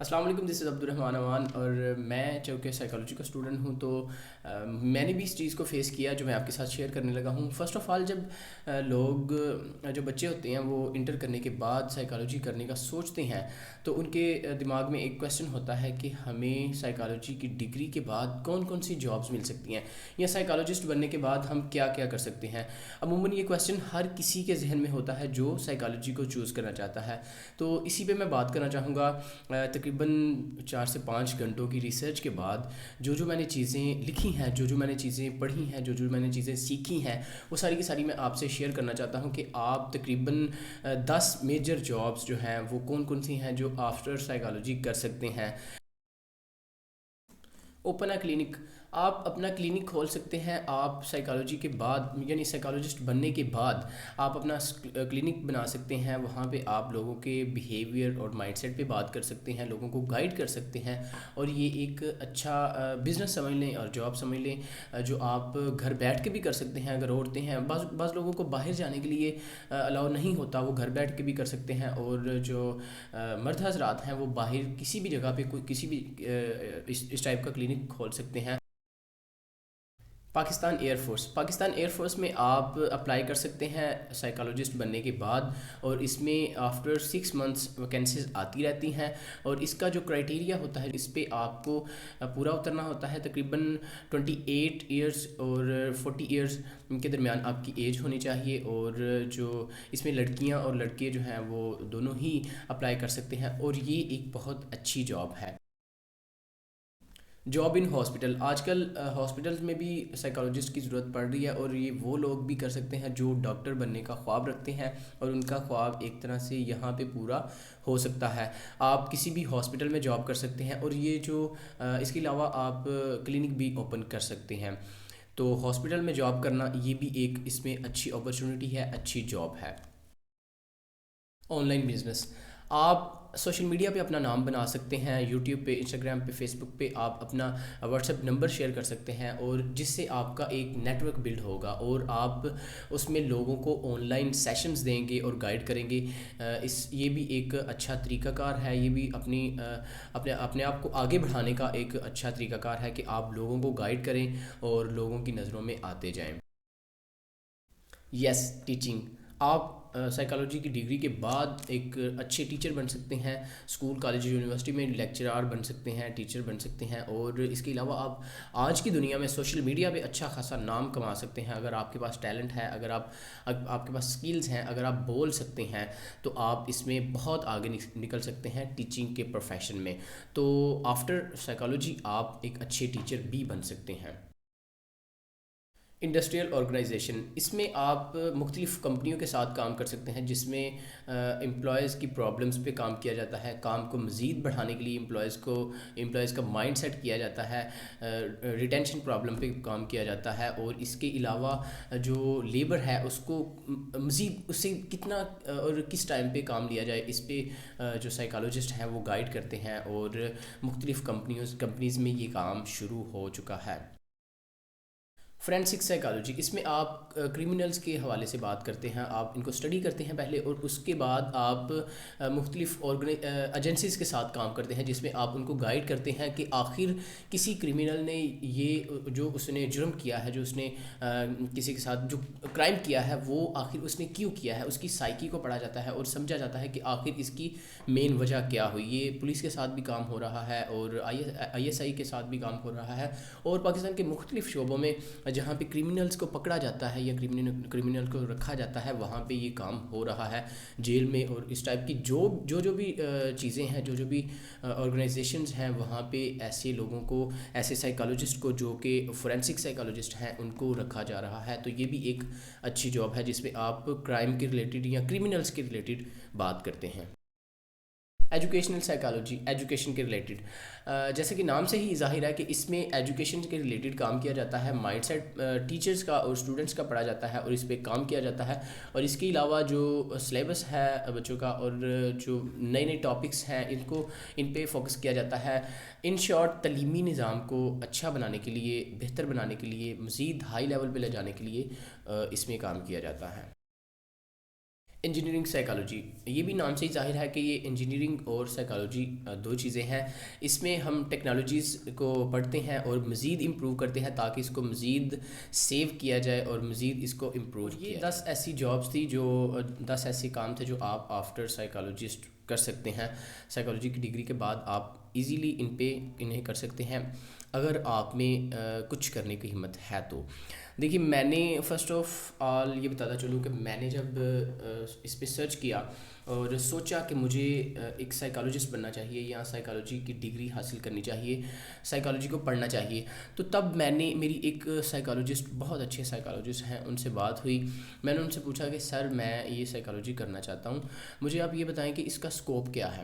السلام علیکم، دس از عبدالرحمٰن امان، اور میں چونکہ سائیکالوجی کا اسٹوڈنٹ ہوں تو میں نے بھی اس چیز کو فیس کیا جو میں آپ کے ساتھ شیئر کرنے لگا ہوں. فرسٹ آف آل، جب لوگ جو بچے ہوتے ہیں وہ انٹر کرنے کے بعد سائیکالوجی کرنے کا سوچتے ہیں تو ان کے دماغ میں ایک کویسچن ہوتا ہے کہ ہمیں سائیکالوجی کی ڈگری کے بعد کون کون سی جابس مل سکتی ہیں، یا سائیکالوجسٹ بننے کے بعد ہم کیا کیا کر سکتے ہیں. عموماً یہ کویسچن ہر کسی کے ذہن میں ہوتا ہے جو سائیکالوجی کو چوز کرنا چاہتا ہے. تو اسی پہ میں بات کرنا چاہوں گا. تقریباً 4 سے 5 گھنٹوں کی ریسرچ کے بعد جو میں نے چیزیں لکھی ہیں، جو میں نے چیزیں پڑھی ہیں، جو میں نے چیزیں سیکھی ہیں، وہ ساری کی ساری میں آپ سے شیئر کرنا چاہتا ہوں کہ آپ تقریباً 10 میجر جابس جو ہیں وہ کون کون سی ہیں جو آفٹر سائیکالوجی کر سکتے ہیں. اوپن اے کلینک، آپ اپنا کلینک کھول سکتے ہیں. آپ سائیکالوجی کے بعد یعنی سائیکالوجسٹ بننے کے بعد آپ اپنا کلینک بنا سکتے ہیں. وہاں پہ آپ لوگوں کے بیہیویئر اور مائنڈ سیٹ پہ بات کر سکتے ہیں، لوگوں کو گائیڈ کر سکتے ہیں، اور یہ ایک اچھا بزنس سمجھ لیں اور جاب سمجھ لیں جو آپ گھر بیٹھ کے بھی کر سکتے ہیں. اگر عورتیں ہیں، بعض لوگوں کو باہر جانے کے لیے الاؤ نہیں ہوتا، وہ گھر بیٹھ کے بھی کر سکتے ہیں. اور جو مرد حضرات ہیں وہ باہر کسی بھی جگہ پہ کسی بھی اس ٹائپ کا کلینک کھول سکتے ہیں. پاکستان ایئر فورس میں آپ اپلائی کر سکتے ہیں سائیکالوجسٹ بننے کے بعد، اور اس میں آفٹر 6 منتھس ویکینسیز آتی رہتی ہیں. اور اس کا جو کرائٹیریا ہوتا ہے اس پہ آپ کو پورا اترنا ہوتا ہے. تقریباً 28 ایئرس اور 40 ایئرس کے درمیان آپ کی ایج ہونی چاہیے. اور جو اس میں لڑکیاں اور لڑکے جو ہیں وہ دونوں ہی اپلائی کر سکتے ہیں، اور یہ ایک بہت اچھی جاب ہے. جاب ان ہاسپٹل، آج کل ہاسپٹلز میں بھی سائیکالوجسٹ کی ضرورت پڑ رہی ہے، اور یہ وہ لوگ بھی کر سکتے ہیں جو ڈاکٹر بننے کا خواب رکھتے ہیں، اور ان کا خواب ایک طرح سے یہاں پہ پورا ہو سکتا ہے. آپ کسی بھی ہاسپٹل میں جاب کر سکتے ہیں، اور یہ جو اس کے علاوہ آپ کلینک بھی اوپن کر سکتے ہیں. تو ہاسپٹل میں جاب کرنا یہ بھی ایک اس میں اچھی اپرچونٹی ہے، اچھی جاب ہے. آن لائن بزنس، آپ سوشل میڈیا پہ اپنا نام بنا سکتے ہیں. یوٹیوب پہ، انسٹاگرام پہ، فیس بک پہ آپ اپنا واٹس ایپ نمبر شیئر کر سکتے ہیں، اور جس سے آپ کا ایک نیٹ ورک بلڈ ہوگا، اور آپ اس میں لوگوں کو آن لائن سیشنز دیں گے اور گائیڈ کریں گے. یہ بھی ایک اچھا طریقہ کار ہے. یہ بھی اپنے آپ کو آگے بڑھانے کا ایک اچھا طریقہ کار ہے کہ آپ لوگوں کو گائیڈ کریں اور لوگوں کی نظروں میں آتے جائیں. یس، ٹیچنگ، آپ سائیکالوجی کی ڈگری کے بعد ایک اچھے ٹیچر بن سکتے ہیں. اسکول، کالج، یونیورسٹی میں لیکچرار بن سکتے ہیں، ٹیچر بن سکتے ہیں. اور اس کے علاوہ آپ آج کی دنیا میں سوشل میڈیا پہ اچھا خاصا نام کما سکتے ہیں. اگر آپ کے پاس ٹیلنٹ ہے، اگر آپ کے پاس سکلز ہیں، اگر آپ بول سکتے ہیں، تو آپ اس میں بہت آگے نکل سکتے ہیں ٹیچنگ کے پروفیشن میں. تو آفٹر سائیکالوجی آپ ایک اچھے ٹیچر بھی بن سکتے ہیں. انڈسٹریل آرگنائزیشن، اس میں آپ مختلف کمپنیوں کے ساتھ کام کر سکتے ہیں، جس میں امپلائیز کی پرابلمس پہ کام کیا جاتا ہے. کام کو مزید بڑھانے کے لیے امپلائیز کا مائنڈ سیٹ کیا جاتا ہے. ریٹینشن پرابلم پہ کام کیا جاتا ہے. اور اس کے علاوہ جو لیبر ہے اس کو مزید اس سے کتنا اور کس ٹائم پہ کام لیا جائے، اس پہ جو سائیکالوجسٹ ہیں وہ گائیڈ کرتے ہیں. اور مختلف کمپنیز میں یہ کام شروع ہو چکا ہے. فورینسک سائیکالوجی، اس میں آپ کریمنلز کے حوالے سے بات کرتے ہیں. آپ ان کو اسٹڈی کرتے ہیں پہلے، اور اس کے بعد آپ مختلف ایجنسیز کے ساتھ کام کرتے ہیں، جس میں آپ ان کو گائیڈ کرتے ہیں کہ آخر کسی کریمنل نے یہ جو اس نے جرم کیا ہے، جو اس نے کسی کے ساتھ جو کرائم کیا ہے، وہ آخر اس نے کیوں کیا ہے. اس کی سائیکی کو پڑھا جاتا ہے اور سمجھا جاتا ہے کہ آخر اس کی مین وجہ کیا ہوئی. یہ پولیس کے ساتھ بھی کام ہو رہا ہے، اور آئی ایس آئی کے ساتھ بھی کام ہو رہا ہے. اور پاکستان کے مختلف شعبوں میں جہاں پہ کریمنلز کو پکڑا جاتا ہے یا کریمنل کو رکھا جاتا ہے، وہاں پہ یہ کام ہو رہا ہے جیل میں. اور اس ٹائپ کی جو بھی چیزیں ہیں، جو بھی آرگنائزیشنز ہیں، وہاں پہ ایسے لوگوں کو، ایسے سائیکالوجسٹ کو جو کہ فورینسک سائیکالوجسٹ ہیں، ان کو رکھا جا رہا ہے. تو یہ بھی ایک اچھی جاب ہے جس میں آپ کرائم کے ریلیٹڈ یا کریمنلز کے ریلیٹڈ بات کرتے ہیں. ایجوکیشنل سائیکالوجی، ایجوکیشن کے ریلیٹڈ، جیسے کہ نام سے ہی ظاہر ہے کہ اس میں ایجوکیشن کے ریلیٹڈ کام کیا جاتا ہے. مائنڈ سیٹ ٹیچرز کا اور اسٹوڈنٹس کا پڑھا جاتا ہے، اور اس پہ کام کیا جاتا ہے. اور اس کے علاوہ جو سلیبس ہے بچوں کا، اور جو نئے نئے ٹاپکس ہیں، ان پہ فوکس کیا جاتا ہے. ان شارٹ، تعلیمی نظام کو اچھا بنانے کے لیے، بہتر بنانے کے لیے، مزید ہائی لیول پہ لے جانے کے لیے اس میں کام کیا جاتا ہے. انجینئرنگ سائیکالوجی، یہ بھی نام سے ہی ظاہر ہے کہ یہ انجینئرنگ اور سائیکالوجی دو چیزیں ہیں. اس میں ہم ٹیکنالوجیز کو پڑھتے ہیں اور مزید امپروو کرتے ہیں تاکہ اس کو مزید سیو کیا جائے اور مزید اس کو امپروو کیا. یہ 10 ایسی جابس تھی جو 10 ایسے کام تھے جو آپ آفٹر سائیکالوجسٹ کر سکتے ہیں. سائیکالوجی کی ڈگری کے بعد آپ ایزیلی انہیں کر سکتے ہیں اگر آپ میں کچھ کرنے کی ہمت ہے تو. دیکھیے میں نے فرسٹ آف آل یہ بتاتا چلوں کہ میں نے جب اس پہ سرچ کیا اور سوچا کہ مجھے ایک سائیکالوجسٹ بننا چاہیے یا سائیکالوجی کی ڈگری حاصل کرنی چاہیے، سائیکالوجی کو پڑھنا چاہیے، تو تب میں نے میری ایک سائیکالوجسٹ، بہت اچھے سائیکالوجسٹ ہیں، ان سے بات ہوئی. میں نے ان سے پوچھا کہ سر میں یہ سائیکالوجی کرنا چاہتا ہوں، مجھے آپ یہ بتائیں کہ اس کا اسکوپ کیا ہے.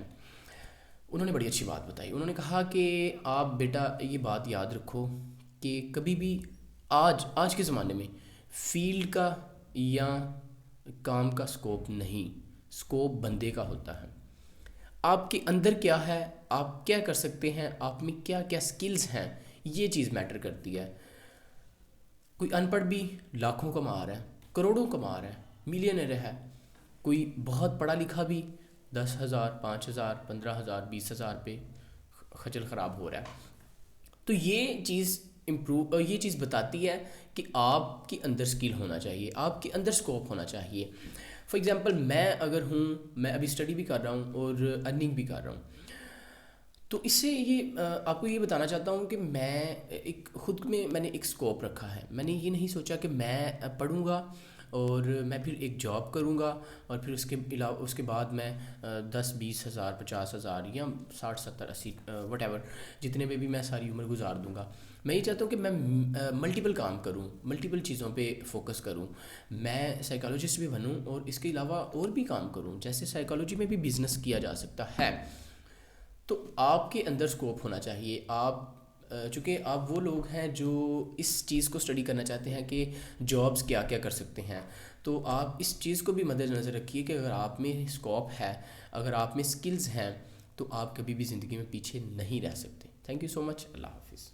انہوں نے بڑی اچھی بات بتائی. انہوں نے کہا کہ آپ بیٹا یہ بات یاد رکھو کہ کبھی بھی آج کے زمانے میں فیلڈ کا یا کام کا سکوپ نہیں، سکوپ بندے کا ہوتا ہے. آپ کے اندر کیا ہے، آپ کیا کر سکتے ہیں، آپ میں کیا کیا سکلز ہیں، یہ چیز میٹر کرتی ہے. کوئی ان پڑھ بھی لاکھوں کما رہا ہے، کروڑوں کما رہا ہے، ملینئر ہے. کوئی بہت پڑھا لکھا بھی 10,000 5,000 15,000 20,000 پہ خجل خراب ہو رہا ہے. تو یہ چیز بتاتی ہے کہ آپ کے اندر سکل ہونا چاہیے، آپ کے اندر سکوپ ہونا چاہیے. فار ایگزامپل میں اگر ہوں، میں ابھی اسٹڈی بھی کر رہا ہوں اور ارننگ بھی کر رہا ہوں، تو اس سے یہ آپ کو یہ بتانا چاہتا ہوں کہ میں میں نے ایک سکوپ رکھا ہے. میں نے یہ نہیں سوچا کہ میں پڑھوں گا اور میں پھر ایک جاب کروں گا اور پھر اس کے بعد میں 10-20,000 50,000 یا 60-70-80 وٹ ایور جتنے میں بھی میں ساری عمر گزار دوں گا. میں یہ چاہتا ہوں کہ میں ملٹیپل کام کروں، ملٹیپل چیزوں پہ فوکس کروں. میں سائیکالوجسٹ بھی بنوں اور اس کے علاوہ اور بھی کام کروں. جیسے سائیکالوجی میں بھی بزنس کیا جا سکتا ہے. تو آپ کے اندر سکوپ ہونا چاہیے. چونکہ آپ وہ لوگ ہیں جو اس چیز کو اسٹڈی کرنا چاہتے ہیں کہ جابس کیا کیا کر سکتے ہیں، تو آپ اس چیز کو بھی مد نظر رکھیے کہ اگر آپ میں اسکوپ ہے، اگر آپ میں سکلز ہیں، تو آپ کبھی بھی زندگی میں پیچھے نہیں رہ سکتے. تھینک یو سو مچ. اللہ حافظ.